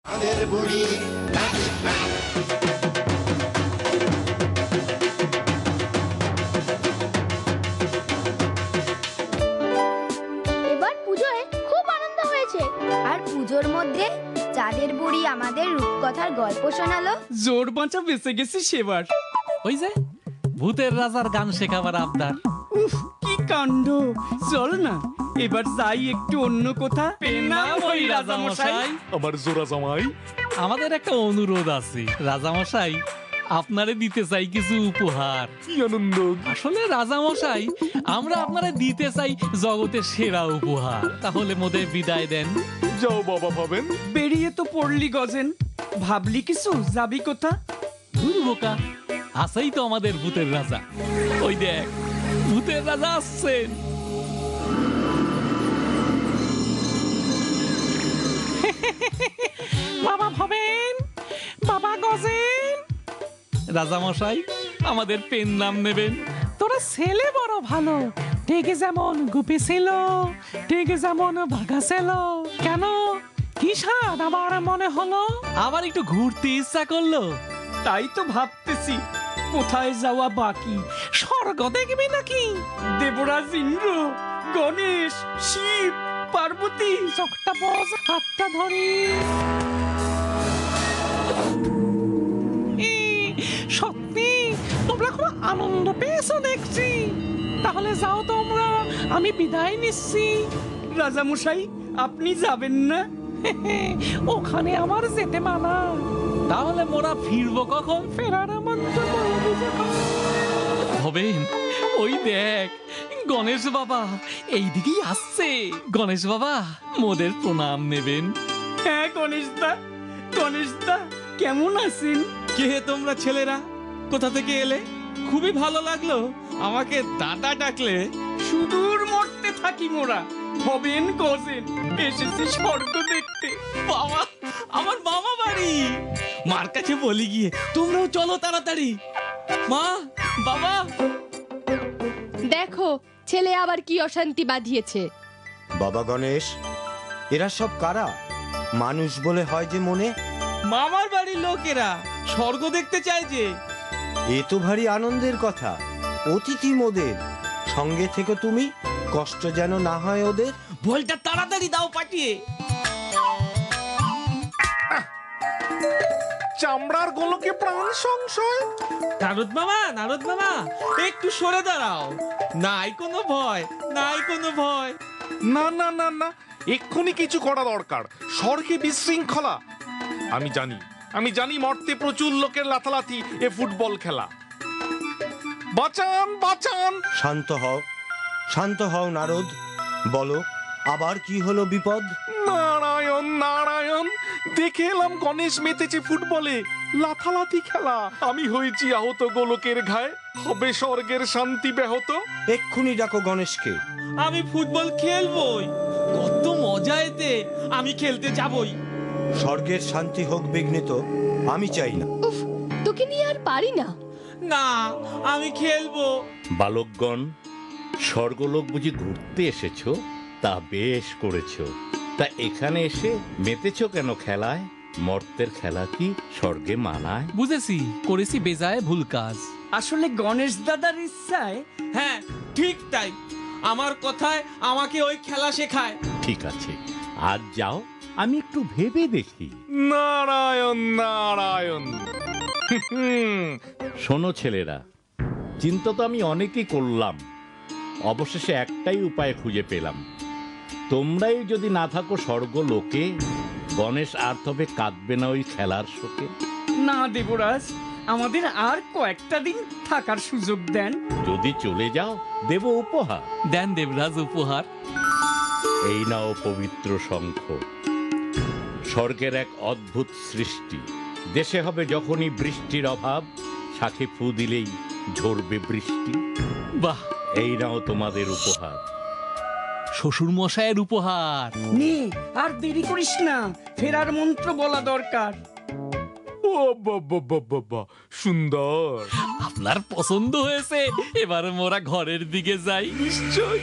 এবার পুজোয় খুব আনন্দ হয়েছে। আর পুজোর মধ্যে চাঁদের বুড়ি আমাদের রূপকথার গল্প শোনালো। জোর বাঁচা বেঁচে গেছি সেবার। ওই যে ভূতের রাজার গান শেখাবার আবদার। উফ, কি কাণ্ড! চল না এবার যাই একটু অন্য কোথা। পেনাম ওই রাজামশাই। আমার জোড়া জামাই, আমাদের একটা অনুরোধ আছে রাজামশাই, আপনারে দিতে চাই কিছু উপহার। কি আনন্দ! আসলে রাজামশাই, আমরা আপনারে দিতে চাই জগতের সেরা উপহার। তাহলে মোদের বিদায় দেন। যাও বাবা ভাবেন। বেরিয়ে তো পড়লি গজেন, ভাবলি কিছু যাবি কোথা? ধুর বোকা, আছেই তো আমাদের ভূতের রাজা। ওই দেখ ভূতের রাজা আসছেন। বাবা ভবেন, বাবা গজেন। রাজামশাই, আমাদের পেন নাম নেবেন। তোরা ছেলে বড় ভালো, ঠিক যেমন গুপি ছিল, ঠিক যেমন বাঘা ছিল। কেন, কি স্বাদ আমার মনে হলো? আবার একটু ঘুরতে ইচ্ছা করলো। তাই তো ভাবতেছি কোথায় যাওয়া বাকি। স্বর্গ দেখবি নাকি? দেবরাজ ইন্দ্র, গণেশ, শিব, পার্বতী। চোখটা বজ, হাতটা ধরি। সত্যি তোমরা খুব আনন্দ পেয়েছো দেখছি। তাহলে যাও তোমরা, আমি বিদায় নিচ্ছি। রাজামশাই, আপনি যাবেন না? ওখানে আমার যেতে মানা। তাহলে মোরা ফিরবো কখন? ফেরার আমন্ত্রণ হবেন। ওই দেখ গণেশ বাবা এইদিকেই আসছে। গণেশ বাবা, মোদের প্রণাম নেবেন। হ্যাঁ গণেশদা, গণেশদা কেমন আছেন? কে হে তোমরা ছেলেরা? কোথা থেকে এলে? খুবই ভালো লাগলো আমাকে দাদা ডাকলে। সুদূর মরতে থাকি মোরা, হবেন গজেন, এসেছি স্বর্গ দেখতে। বাবা, আমার মামা বাড়ি। মার কাছে বলি গিয়ে তোমরাও চলো তাড়াতাড়ি। মা, বাবা। দেখো ছেলে আবার কি অশান্তি বাঁধিয়েছে। বাবা গণেশ, এরা সব কারা? মানুষ বলে হয় যে মনে। মামার বাড়ির লোকেরা স্বর্গ দেখতে চায় যে। এ তো ভারী আনন্দের কথা। অতিথি মোদের সঙ্গে থেকে তুমি, কষ্ট যেন না হয় ওদের। বলটা তাড়াতাড়ি দাও পাঠিয়ে। চামড়ার গোলকে প্রাণ সংশয়। নারদ মামা, নারদ মামা, একটু সরে দাঁড়াও। নাই কোনো ভয়, নাই কোনো ভয়। না না না না, এক্ষুনি কিছু করা দরকার। স্বর্গে বিশৃঙ্খলা। আমি জানি মর্তে প্রচুর লোকের লাথালাথি এ ফুটবল খেলা। বাঁচান, বাঁচান! শান্ত হও, শান্ত হও নারদ। বলো, আবার কি হলো বিপদ? নারায়ণ, নারায়ণ! দেখে এলাম গণেশ মেতেছে ফুটবলে, লাথালাথি খেলা। আমি হয়েছি আহত গোলকের ঘায়ে, হবে স্বর্গের শান্তি ব্যাহত। এক্ষুনি ডাকো গণেশকে। আমি ফুটবল খেলবই, কত মজা এতে। আমি খেলতে যাবই। স্বর্গের শান্তি হোক বিঘ্নিত আমি চাই না। উফ, তোকে নিয়ে আর পারি না। না, আমি খেলবো। বালকগণ, স্বর্গলোক বুঝি ঘুরতে এসেছো? তা বেশ করেছো। তা এখানে এসে মেতেছো কেন খেলায়? মর্তের খেলা কি স্বর্গে মানায়? বুঝেছি, করেছি বেজায় ভুল কাজ। আসলে গণেশ দাদার ইচ্ছায়। হ্যাঁ, ঠিক তাই। আমার কথায় আমাকে ওই খেলা শেখায়। ঠিক আছে, আজ যাও, আমি একটু ভেবে দেখি। নারায়ণ, নারায়ণ! শোনো ছেলেরা, চিন্তা তো আমি অনেকই করলাম, অবশেষে একটাই উপায় খুঁজে পেলাম। তোমরাই যদি না থাকো স্বর্গলোকে, গণেশ আর তবে কাঁদবে না ওই খেলার শোকে। না দেবরাজ, আমাদের আর কয়েকটা দিন থাকার সুযোগ দেন। যদি চলে যাও, দেব উপহার। দেন দেবরাজ উপহার। এই নাও পবিত্র শঙ্খ, স্বর্গের এক অদ্ভুত সৃষ্টি। দেশে হবে যখনই বৃষ্টির অভাব, শাখে ফু দিলেই ঝরবে বৃষ্টি। বাহ, এই নাও তোমাদের উপহার। শ্বশুর মশাইয়ের উপহার। নে, আর দেরি করিস না, ফেরার মন্ত্র বলা দরকার। ও বাবা, সুন্দর! আপনার পছন্দ হয়েছে? এবার মোরা ঘরের দিকে যাই। নিশ্চয়।